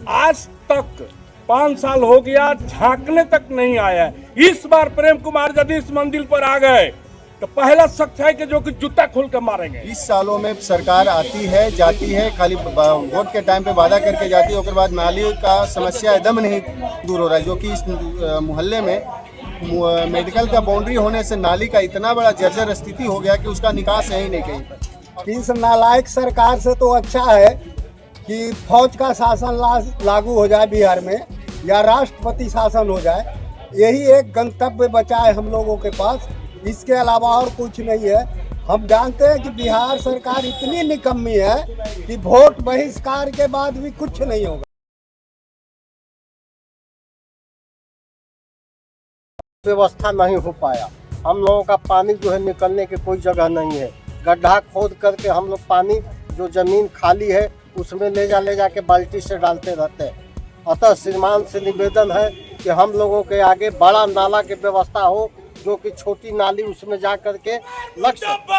आज तक 5 साल हो गया, झांकने तक नहीं आया है। इस बार प्रेम कुमार यदि इस मंदिर पर आ गए तो पहला शख्स है कि जो कि जूता खोल कर मारेंगे। 20 सालों में सरकार आती है जाती है, खाली वोट के टाइम पे वादा करके जाती है, उसके बाद नाली का समस्या एकदम नहीं दूर हो रहा है। जो कि इस मोहल्ले में मेडिकल का बाउंड्री होने से नाली का इतना बड़ा जर्जर स्थिति हो गया कि उसका निकास है ही नहीं कहीं पर। इस नालायक सरकार से तो अच्छा है कि फौज का शासन लागू हो जाए बिहार में, या राष्ट्रपति शासन हो जाए। यही एक गंतव्य बचा है हम लोगों के पास, इसके अलावा और कुछ नहीं है। हम जानते हैं कि बिहार सरकार इतनी निकम्मी है कि वोट बहिष्कार के बाद भी कुछ नहीं होगा। व्यवस्था नहीं हो पाया, हम लोगों का पानी जो है निकलने की कोई जगह नहीं है। गड्ढा खोद करके हम लोग पानी जो जमीन खाली है उसमें ले जा के बाल्टी से डालते रहते हैं। अतः श्रीमान से निवेदन है कि हम लोगों के आगे बड़ा नाला की व्यवस्था हो, जो कि छोटी नाली उसमें जा करके लग सके।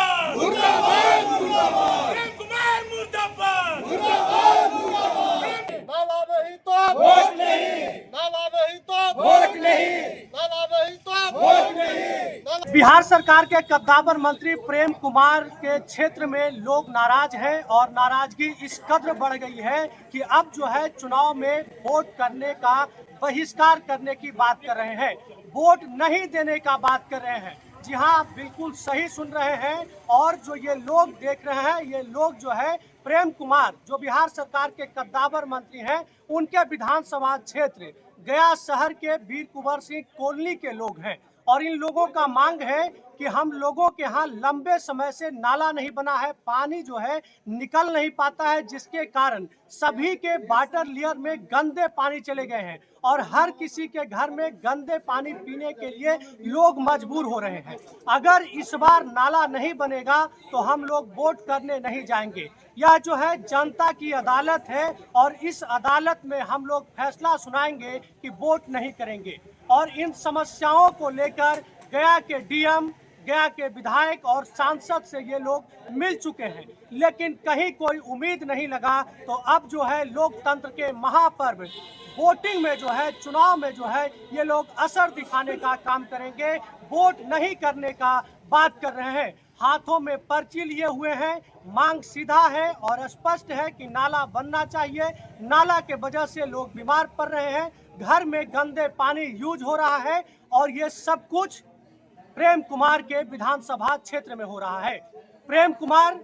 नाला नहीं तो वोट नहीं, नाला नहीं तो वोट नहीं, नाला नहीं तो वोट नहीं। बिहार सरकार के कद्दावर मंत्री प्रेम कुमार के क्षेत्र में लोग नाराज हैं और नाराजगी इस कद्र बढ़ गई है कि अब जो है चुनाव में वोट करने का बहिष्कार करने की बात कर रहे हैं, वोट नहीं देने का बात कर रहे हैं। जी हाँ, आप बिल्कुल सही सुन रहे हैं। और जो ये लोग देख रहे हैं, ये लोग जो है प्रेम कुमार जो बिहार सरकार के कद्दावर मंत्री हैं, उनके विधानसभा क्षेत्र गया शहर के वीर कुंवर सिंह कॉलोनी के लोग हैं। और इन लोगों का मांग है कि हम लोगों के यहाँ लंबे समय से नाला नहीं बना है, पानी जो है निकल नहीं पाता है, जिसके कारण सभी के वाटर लेयर में गंदे पानी चले गए हैं और हर किसी के घर में गंदे पानी पीने के लिए लोग मजबूर हो रहे हैं। अगर इस बार नाला नहीं बनेगा तो हम लोग वोट करने नहीं जाएंगे। यह जो है जनता की अदालत है और इस अदालत में हम लोग फैसला सुनाएंगे कि वोट नहीं करेंगे। और इन समस्याओं को लेकर गया के डीएम, गया के विधायक और सांसद से ये लोग मिल चुके हैं, लेकिन कहीं कोई उम्मीद नहीं लगा। तो अब जो है लोकतंत्र के महापर्व वोटिंग में जो है, चुनाव में जो है, ये लोग असर दिखाने का काम करेंगे। वोट नहीं करने का बात कर रहे हैं, हाथों में पर्ची लिए हुए हैं। मांग सीधा है और स्पष्ट है कि नाला बनना चाहिए। नाला के वजह से लोग बीमार पड़ रहे हैं, घर में गंदे पानी यूज हो रहा है और ये सब कुछ प्रेम कुमार के विधानसभा क्षेत्र में हो रहा है। प्रेम कुमार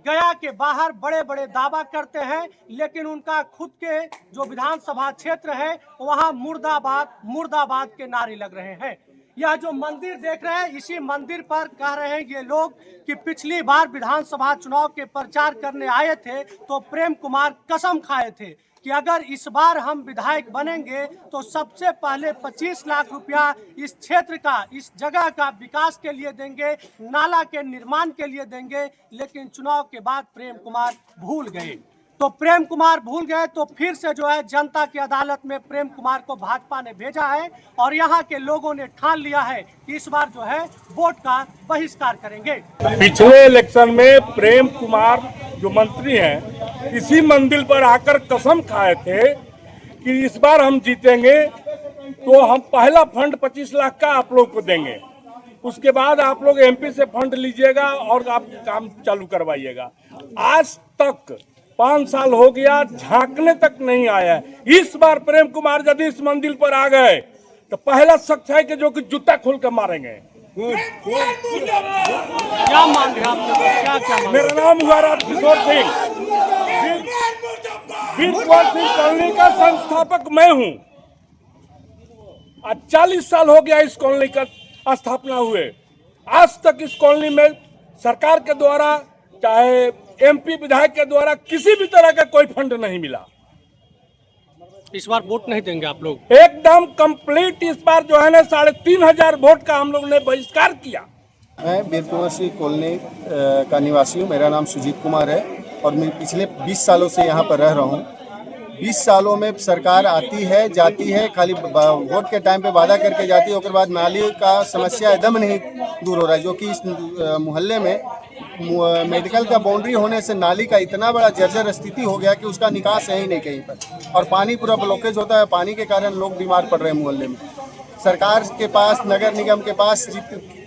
गया के बाहर बड़े बड़े दावा करते हैं, लेकिन उनका खुद के जो विधानसभा क्षेत्र है वहां मुर्दाबाद मुर्दाबाद के नारे लग रहे हैं। यह जो मंदिर देख रहे हैं, इसी मंदिर पर कह रहे हैं ये लोग कि पिछली बार विधानसभा चुनाव के प्रचार करने आए थे तो प्रेम कुमार कसम खाए थे कि अगर इस बार हम विधायक बनेंगे तो सबसे पहले 25 लाख रुपया इस क्षेत्र का, इस जगह का विकास के लिए देंगे, नाला के निर्माण के लिए देंगे। लेकिन चुनाव के बाद प्रेम कुमार भूल गए। तो प्रेम कुमार भूल गए तो फिर से जो है जनता की अदालत में प्रेम कुमार को भाजपा ने भेजा है और यहाँ के लोगों ने ठान लिया है कि इस बार जो है वोट का बहिष्कार करेंगे। पिछले इलेक्शन में प्रेम कुमार जो मंत्री हैं, इसी मंदिर पर आकर कसम खाए थे कि इस बार हम जीतेंगे तो हम पहला फंड 25 लाख का आप लोग को देंगे, उसके बाद आप लोग एमपी से फंड लीजिएगा और आप काम चालू करवाइएगा। आज तक 5 साल हो गया, झांकने तक नहीं आया है। इस बार प्रेम कुमार यदि इस मंदिर पर आ गए तो पहला शख्स है कि जो कि जूता खोल कर मारेंगे। क्या मांग है आप? क्या मेरा नाम हुआ राजकिशोर सिंह, वीर कुंवर सिंह कॉलोनी का संस्थापक मैं हूँ। आज 40 साल हो गया इस कॉलोनी का स्थापना हुए। आज तक इस कॉलोनी में सरकार के द्वारा, चाहे एमपी विधायक के द्वारा, किसी भी तरह का कोई फंड नहीं मिला। इस बार वोट नहीं देंगे आप लोग? एकदम कंप्लीट इस बार जो है ना 3500 वोट का हम लोग ने बहिष्कार किया। मैं वीर कुंवर सिंह कॉलोनी का निवासी हूँ। मेरा नाम सुजीत कुमार है और मैं पिछले 20 सालों से यहाँ पर रह रहा हूँ। 20 सालों में सरकार आती है जाती है, खाली वोट के टाइम पे वादा करके जाती है, उसके बाद नाली का समस्या एकदम नहीं दूर हो रहा है। जो कि इस मोहल्ले में मेडिकल का बाउंड्री होने से नाली का इतना बड़ा जर्जर स्थिति हो गया कि उसका निकास है ही नहीं कहीं पर, और पानी पूरा ब्लॉकेज होता है। पानी के कारण लोग बीमार पड़ रहे हैं मोहल्ले में। सरकार के पास, नगर निगम के पास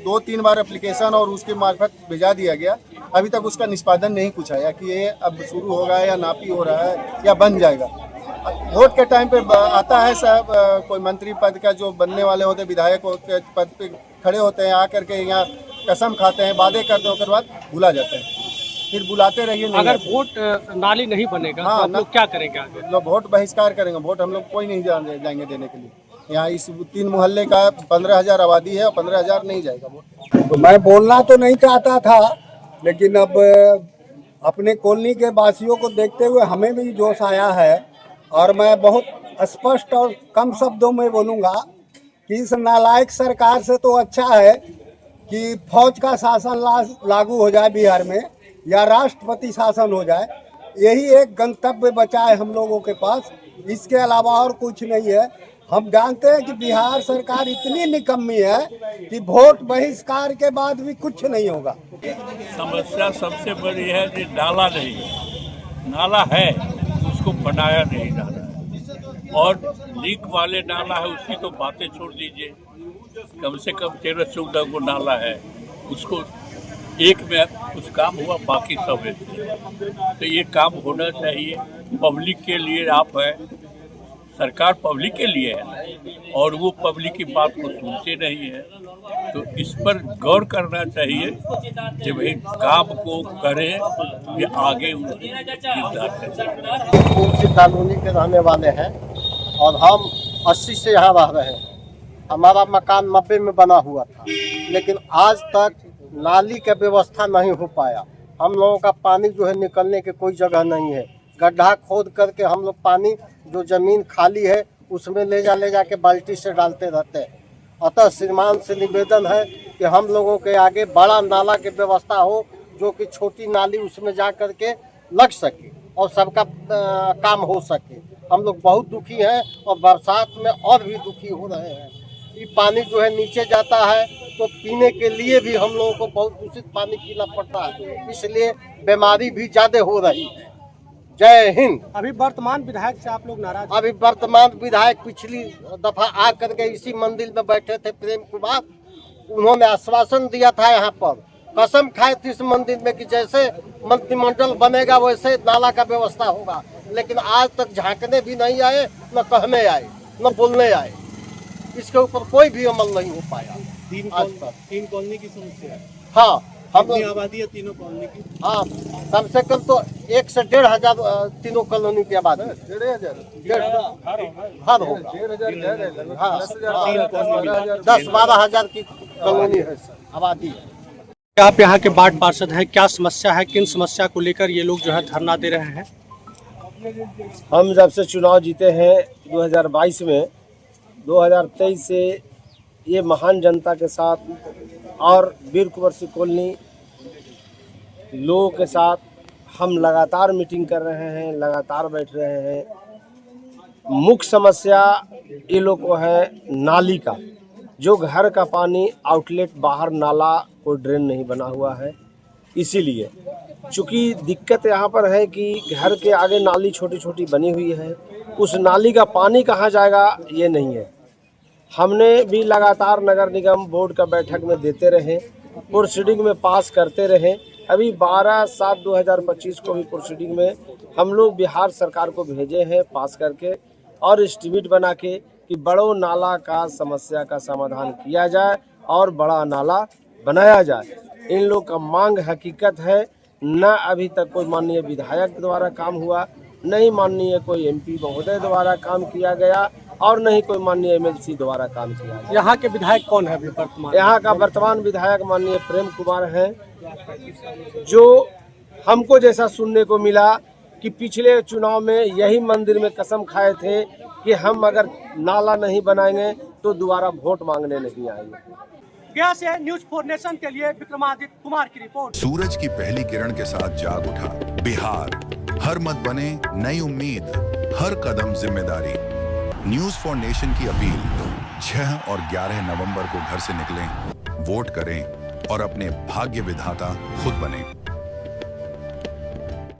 2-3 बार एप्लीकेशन और उसके मार्फत भेजा दिया गया, अभी तक उसका निष्पादन नहीं कुछ आया कि ये अब शुरू होगा या नापी हो रहा है या बन जाएगा। वोट के टाइम पे आता है सब, कोई मंत्री पद का जो बनने वाले होते, विधायक के पद पे खड़े होते हैं, आकर के यहाँ कसम खाते हैं, वादे करते हैं, उसके बाद भुला जाते हैं। फिर बुलाते रहिए। अगर वोट नाली नहीं बनेगा तो आप लोग क्या करेंगे आगे? लोग वोट बहिष्कार करेंगे। वोट हम लोग कोई नहीं जाएंगे देने के लिए। यहाँ इस 3 मोहल्ले का 15,000 आबादी है और 15,000 नहीं जाएगा वोट। तो मैं बोलना तो नहीं चाहता था, लेकिन अब अपने कॉलोनी के वासियों को देखते हुए हमें भी जोश आया है, और मैं बहुत स्पष्ट और कम शब्दों में बोलूँगा कि इस नालायक सरकार से तो अच्छा है कि फौज का शासन लागू हो जाए बिहार में, या राष्ट्रपति शासन हो जाए। यही एक गंतव्य बचा है हम लोगों के पास, इसके अलावा और कुछ नहीं है। हम जानते हैं कि बिहार सरकार इतनी निकम्मी है कि वोट बहिष्कार के बाद भी कुछ नहीं होगा। समस्या सबसे बड़ी है कि नाला नहीं है। नाला है, उसको बनाया नहीं जा रहा है, और लीक वाले नाला है उसकी तो बातें छोड़ दीजिए। कम से कम 13-14 को नाला है, उसको एक में कुछ काम हुआ, बाकी सब है। तो ये काम होना चाहिए। पब्लिक के लिए आप है, सरकार पब्लिक के लिए है, और वो पब्लिक की बात को सुनते नहीं है। तो इस पर गौर करना चाहिए कि भाई काम को करें या आगे तुलसी कॉलोनी के रहने वाले हैं और हम 80 से यहाँ रह रहे हैं। हमारा मकान 90 में बना हुआ था, लेकिन आज तक नाली का व्यवस्था नहीं हो पाया। हम लोगों का पानी जो है निकलने की कोई जगह नहीं है। गड्ढा खोद करके हम लोग पानी जो ज़मीन खाली है उसमें ले जा के बाल्टी से डालते रहते हैं। अतः श्रीमान से निवेदन है कि हम लोगों के आगे बड़ा नाला की व्यवस्था हो, जो कि छोटी नाली उसमें जा कर के लग सके और सबका काम हो सके। हम लोग बहुत दुखी हैं और बरसात में और भी दुखी हो रहे हैं। ये पानी जो है नीचे जाता है तो पीने के लिए भी हम लोगों को बहुत दूषित पानी पीना पड़ता है, इसलिए बीमारी भी ज़्यादा हो रही है। जय हिंद। अभी वर्तमान विधायक से आप लोग नाराज? अभी वर्तमान विधायक पिछली दफा आ करके इसी मंदिर में बैठे थे, प्रेम कुमार। उन्होंने आश्वासन दिया था, यहाँ पर कसम खाए थी इस मंदिर में कि जैसे मंत्रिमंडल बनेगा वैसे नाला का व्यवस्था होगा, लेकिन आज तक झांकने भी नहीं आए, न कहने आए, न बोलने आए। इसके ऊपर कोई भी अमल नहीं हो पाया। 3 कॉलोनी की समस्या है। हाँ, हम आबादी है तीनों कॉलोनी की। हाँ, कम से कम तो 1 से 1,500 तीनों कॉलोनी की आबादी। 1,500 होगा। 10-12 हजार की कॉलोनी है आबादी है। आप यहाँ के वार्ड पार्षद हैं, क्या समस्या है, किन समस्या को लेकर ये लोग जो है धरना दे रहे हैं? हम जब से चुनाव जीते हैं 2022 में, 2023 से ये महान जनता के साथ और वीर कुंवर सिंह कॉलोनी लोगों के साथ हम लगातार मीटिंग कर रहे हैं, लगातार बैठ रहे हैं। मुख्य समस्या ये लोग को है नाली का, जो घर का पानी आउटलेट बाहर नाला कोई ड्रेन नहीं बना हुआ है। इसीलिए चूँकि दिक्कत यहाँ पर है कि घर के आगे नाली छोटी छोटी बनी हुई है, उस नाली का पानी कहाँ जाएगा ये नहीं है। हमने भी लगातार नगर निगम बोर्ड का बैठक में देते रहे, प्रोसीडिंग में पास करते रहे। अभी 12/7/2025 को भी प्रोसीडिंग में हम लोग बिहार सरकार को भेजे हैं पास करके, और एस्टीमेट बना के कि बड़ो नाला का समस्या का समाधान किया जाए और बड़ा नाला बनाया जाए। इन लोग का मांग हकीकत है। न अभी तक कोई माननीय विधायक द्वारा काम हुआ, नहीं माननीय कोई MP महोदय द्वारा काम किया गया, और नहीं कोई माननीय MLC द्वारा काम किया गया। यहाँ के विधायक कौन है अभी वर्तमान? यहाँ का वर्तमान विधायक माननीय प्रेम कुमार हैं, जो हमको जैसा सुनने को मिला कि पिछले चुनाव में यही मंदिर में कसम खाए थे कि हम अगर नाला नहीं बनाएंगे तो दोबारा वोट मांगने नहीं आएंगे। गया से न्यूज़ 4 नेशन के लिए विक्रमादित्य कुमार की रिपोर्ट। सूरज की पहली किरण के साथ जाग उठा बिहार। हर मत बने नई उम्मीद, हर कदम जिम्मेदारी। न्यूज़ 4 नेशन की अपील, 6 और 11 नवंबर को घर से निकलें, वोट करें और अपने भाग्य विधाता खुद बने।